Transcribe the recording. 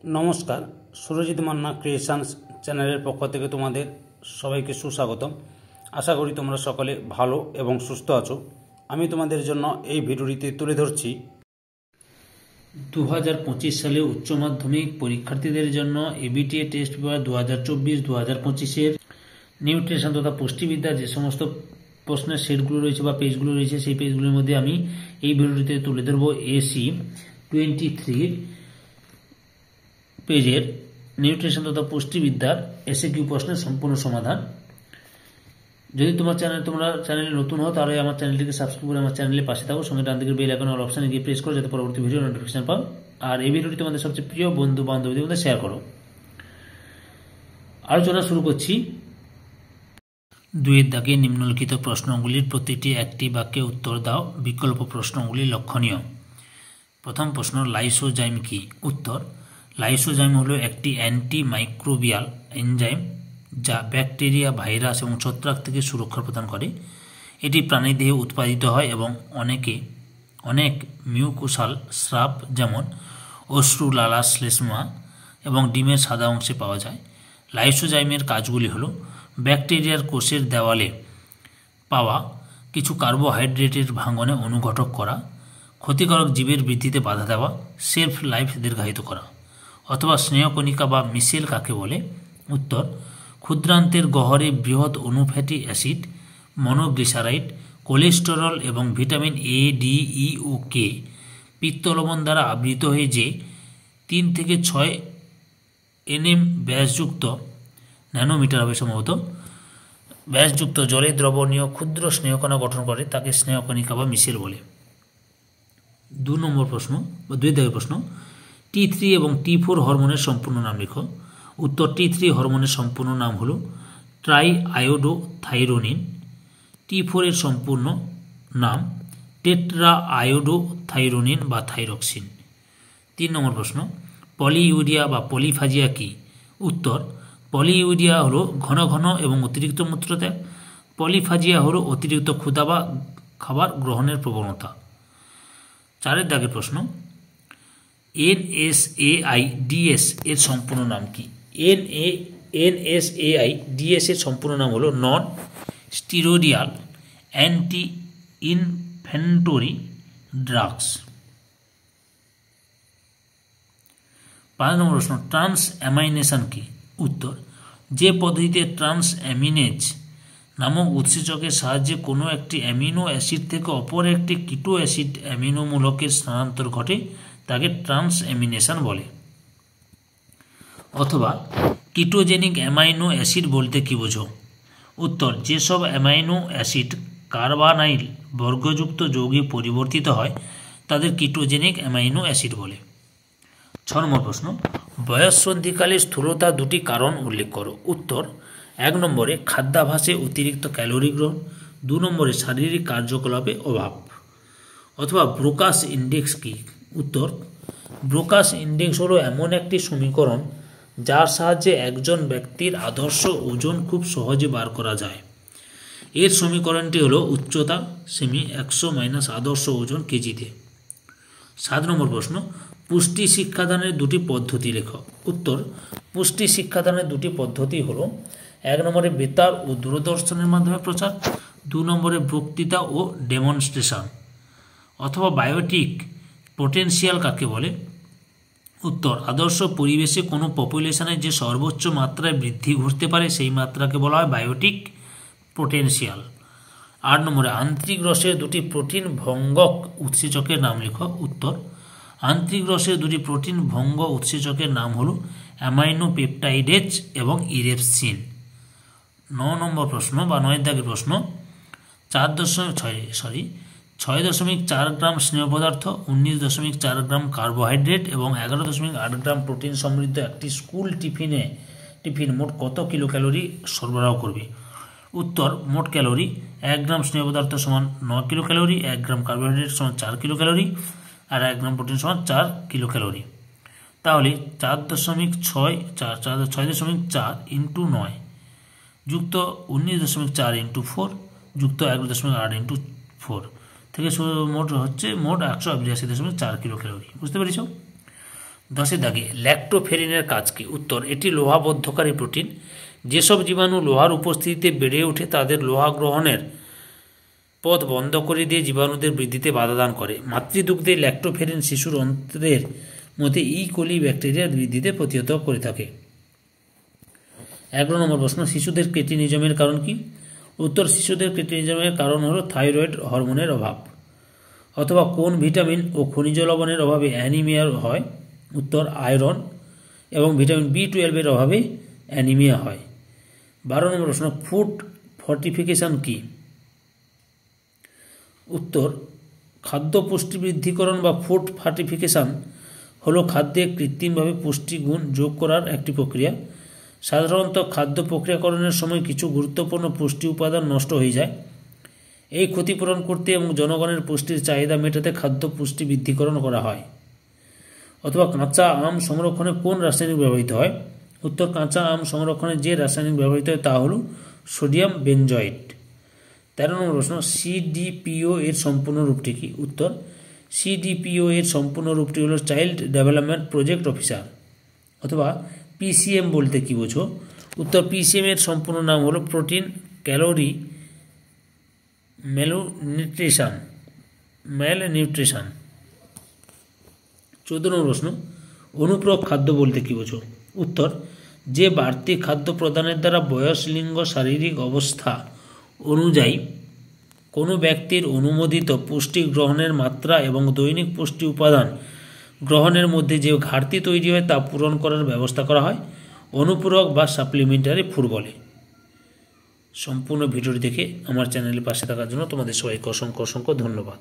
নমস্কার, সুরজিৎ মান্না ক্রিয়েশনস চ্যানেলের পক্ষ থেকে তোমাদের সবাইকে সুস্বাগতম। আশা করি তোমরা সকলে ভালো এবং সুস্থ আছো। আমি তোমাদের জন্য এই ভিডিওটিতে তুলে ধরছি 2025 সালে উচ্চ মাধ্যমিক পরীক্ষার্থীদের জন্য এবিটিএ টেস্ট পেপার 2024-2025 নিউট্রিশন তথা পুষ্টিবিদ্যার যে সমস্ত প্রশ্নের সেটগুলো রয়েছে বা পেজগুলো রয়েছে, সেই পেজগুলোর মধ্যে আমি এই ভিডিওটিতে তুলে ধরবো এসি 23 পেজের নিউট্রিশন তথা পুষ্টিবিদ্যার এসএকিউ প্রশ্নের সম্পূর্ণ সমাধান। যদি তোমরা চ্যানেলে নতুন হও তাহলে আমার চ্যানেলটিকে সাবস্ক্রাইব করে আমার চ্যানেলের পাশে থাকো, সঙ্গে ডান দিকের বেল আইকনের অল অপশনে গিয়ে প্রেস করো যাতে পরবর্তী ভিডিও নোটিফিকেশন পাও। আর এই ভিডিওটি তোমাদের সবচেয়ে প্রিয় বন্ধু বান্ধবীদের মধ্যে শেয়ার করো। আলোচনা শুরু করছি। 2 দাগে নিম্নলিখিত প্রশ্নগুলির প্রতিটি একটি বাক্যে উত্তর দাও। বিকল্প প্রশ্নগুলি লক্ষণীয়। প্রথম প্রশ্ন, লাইসোজাইম কি? উত্তর, লাইসোজাইম হলো একটি অ্যান্টিমাইক্রোবিয়াল এনজাইম যা ব্যাকটেরিয়া, ভাইরাস এবং ছত্রাক থেকে সুরক্ষা প্রদান করে। এটি প্রাণীদেহে উৎপাদিত হয় এবং অনেক মিউকোসাল স্রাব যেমন অশ্রু, লালা, শ্লেষ্মা এবং ডিমের সাদা অংশে পাওয়া যায়। লাইসোজাইমের কাজগুলি হলো ব্যাকটেরিয়ার কোষের দেওয়ালে পাওয়া কিছু কার্বোহাইড্রেটের ভাঙনে অনুঘটক করা, ক্ষতিকারক জীবের বৃদ্ধিতে বাধা দেওয়া, সেলফ লাইফ দীর্ঘায়িত করা। অথবা স্নেহকণিকা বা মিশেল কাকে বলে? উত্তর, ক্ষুদ্রান্তের গহ্বরে বৃহৎ অণু ফ্যাটি অ্যাসিড, মনোগ্লিসারাইড, কোলেস্টেরল এবং ভিটামিন এ, ডি, ই ও কে পিত্তলবণ দ্বারা আবৃত হয়ে যে 3 থেকে 6 nm ব্যাসযুক্ত, ন্যানোমিটার হবে সম্ভবত, ব্যাসযুক্ত জলে দ্রবণীয় ক্ষুদ্র স্নেহকণা গঠন করে তাকে স্নেহকণিকা বা মিশেল বলে। 2 নম্বর প্রশ্ন বা 2 দাগের প্রশ্ন, T3 এবং T4 হরমোনের সম্পূর্ণ নাম লিখো। উত্তর, T3 হরমোনের সম্পূর্ণ নাম হলো ট্রাই আয়োডোথাইরোনিন। T4 এর সম্পূর্ণ নাম টেট্রা আয়োডোথাইরোনিন বা থাইরক্সিন। 3 নম্বর প্রশ্ন, পলিইউরিয়া বা পলিফাজিয়া কি? উত্তর, পলিইউরিয়া হলো ঘন ঘন এবং অতিরিক্ত মূত্রত্যাগ। পলিফাজিয়া হলো অতিরিক্ত ক্ষুধা বা খাবার গ্রহণের প্রবণতা। 4 দাগের প্রশ্ন, NSAIDs এর সম্পূর্ণ নাম কি? NSAIDs এর সম্পূর্ণ নাম হলো নন স্টিরয়েডিয়াল অ্যান্টি ইনফ্ল্যামেটরি ড্রাগস। 5 নম্বর প্রশ্ন, ট্রান্স অ্যামাইনেশন কি? উত্তর, যে পদ্ধতিতে ট্রান্স অ্যামিনেজ নামক উৎসেচকের সাহায্যে কোনো একটি অ্যামিনো অ্যাসিড থেকে অপর একটি কিটো অ্যাসিড অ্যামিনো মূলকের স্থানান্তর ঘটে তাকে ট্রান্স অ্যামিনেশন বলে। অথবা কিটোজেনিক অ্যামাইনো অ্যাসিড বলতে কি বোঝো? উত্তর, যেসব অ্যামাইনো অ্যাসিড কার্বানাইল বর্গযুক্ত যৌগে পরিবর্তিত হয় তাদের কিটোজেনিক অ্যামাইনো অ্যাসিড বলে। 6 নম্বর প্রশ্ন, বয়ঃসন্ধিকালে স্থূলতা 2টি কারণ উল্লেখ করো। উত্তর, 1 নম্বরে খাদ্যাভ্যাসে অতিরিক্ত ক্যালোরি গ্রহণ, 2 নম্বরে শারীরিক কার্যকলাপে অভাব। অথবা ব্রোকাস ইন্ডেক্স কি? উত্তর, ব্রোকাস ইন্ডেক্স হলো এমন একটি সমীকরণ যার সাহায্যে একজন ব্যক্তির আদর্শ ওজন খুব সহজে বার করা যায়। এর সমীকরণটি হলো উচ্চতা সেমি 100 - আদর্শ ওজন কেজিতে। 7 নম্বর প্রশ্ন, পুষ্টি শিক্ষাদানের 2টি পদ্ধতি লেখো। উত্তর, পুষ্টি শিক্ষাদানের 2টি পদ্ধতি হলো 1 নম্বরে বেতার ও দূরদর্শনের মাধ্যমে প্রচার, 2 নম্বরে বক্তৃতা ও ডেমনস্ট্রেশন। অথবা বায়োটিক পোটেনশিয়াল কাকে বলে? উত্তর, আদর্শ পরিবেশে কোনো পপুলেশনের যে সর্বোচ্চ মাত্রায় বৃদ্ধি ঘটতে পারে সেই মাত্রাকে বলা হয় বায়োটিক পোটেনশিয়াল। 8 নম্বরে আন্ত্রিক রসের 2টি প্রোটিন ভঙ্গক উৎসেচকের নাম লেখো। উত্তর, আন্ত্রিক রসের 2টি প্রোটিন ভঙ্গ উৎসেচকের নাম হলো অ্যামাইনো পেপটাইডেজ এবং ইরেপসিন। 9 নম্বর প্রশ্ন বা 9 দাগের প্রশ্ন, 6.4 গ্রাম স্নেহ পদার্থ, 19.4 গ্রাম কার্বোহাইড্রেট এবং 11.8 গ্রাম প্রোটিন সমৃদ্ধ একটি স্কুল টিফিন মোট কত কিলো ক্যালোরি সরবরাহ করবে? উত্তর, মোট ক্যালোরি 1 গ্রাম স্নেহ পদার্থ সমান 9 কিলো ক্যালোরি, 1 গ্রাম কার্বোহাইড্রেট সমান 4 কিলো ক্যালোরি আর 1 গ্রাম প্রোটিন সমান 4 কিলো ক্যালোরি। তাহলে 6.4 ইন্টু 9 যুক্ত 19.4 ইন্টু 4 যুক্ত 1.8 ইন্টু 4 থেকে মোট হচ্ছে 182.4 কিলো ক্যালোরি। বুঝতে পেরেছ? 10 দাগে ল্যাক্টোফেরিনের কাজ কি? উত্তর, এটি লোহা বদ্ধকারী প্রোটিন। যেসব জীবাণু লোহার উপস্থিতিতে বেড়ে ওঠে তাদের লোহা গ্রহণের পথ বন্ধ করে দিয়ে জীবাণুদের বৃদ্ধিতে বাধা দান করে। মাতৃদুগ্ধে ল্যাক্টোফেরিন শিশুর অন্ত্রের মধ্যে কোলি ব্যাকটেরিয়ার বৃদ্ধিতে প্রতিহত করে থাকে। 11 নম্বর প্রশ্ন, শিশুদের ক্রেটিনিজমের কারণ কি? উত্তর, শিশুদের ক্রেটিনিজমের কারণ হলো থাইরয়েড হরমোনের অভাব। অথবা কোন ভিটামিন ও খনিজ লবণের অভাবে অ্যানিমিয়া হয়? উত্তর, আয়রন এবং ভিটামিন B12 এর অভাবে অ্যানিমিয়া হয়। 12 নম্বর প্রশ্ন, ফুড ফর্টিফিকেশন কি? উত্তর, খাদ্য পুষ্টি বৃদ্ধিকরণ বা ফুড ফর্টিফিকেশন হলো খাদ্যে কৃত্রিমভাবে পুষ্টিগুণ যোগ করার একটি প্রক্রিয়া। সাধারণত খাদ্য প্রক্রিয়াকরণের সময় কিছু গুরুত্বপূর্ণ পুষ্টি উপাদান নষ্ট হয়ে যায়। এই ক্ষতিপূরণ করতে এবং জনগণের পুষ্টির চাহিদা মেটাতে খাদ্য পুষ্টি বৃদ্ধিকরণ করা হয়। অথবা কাঁচা আম সংরক্ষণে কোন রাসায়নিক ব্যবহৃত হয়? উত্তর, কাঁচা আম সংরক্ষণে যে রাসায়নিক ব্যবহৃত হয় তা হল সোডিয়াম বেনজয়েট। 13 নম্বর প্রশ্ন, CDPO এর সম্পূর্ণ রূপটি কি? উত্তর, CDPO এর সম্পূর্ণ রূপটি হল চাইল্ড ডেভেলপমেন্ট প্রজেক্ট অফিসার। অথবা PCM বলতে কি বোঝো? উত্তর, PCM এর সম্পূর্ণ নাম হলো প্রোটিন ক্যালোরি ম্যালনিউট্রিশন। 14 নম্বর প্রশ্ন, অনুপ্রয়োগ খাদ্য বলতে কি বোঝো? উত্তর, যে বাড়তি খাদ্য প্রদানের দ্বারা বয়স, লিঙ্গ, শারীরিক অবস্থা অনুযায়ী কোনো ব্যক্তির অনুমোদিত পুষ্টি গ্রহণের মাত্রা এবং দৈনিক পুষ্টি উপাদান গ্রহণের মধ্যে যে ঘাটতি তৈরি হয় তা পূরণ করার ব্যবস্থা করা হয় অনুপূরক বা সাপ্লিমেন্টারি ফুড বলে। সম্পূর্ণ ভিডিওটি দেখে আমার চ্যানেলের পাশে থাকার জন্য তোমাদের সবাইকে অসংখ্য অসংখ্য ধন্যবাদ।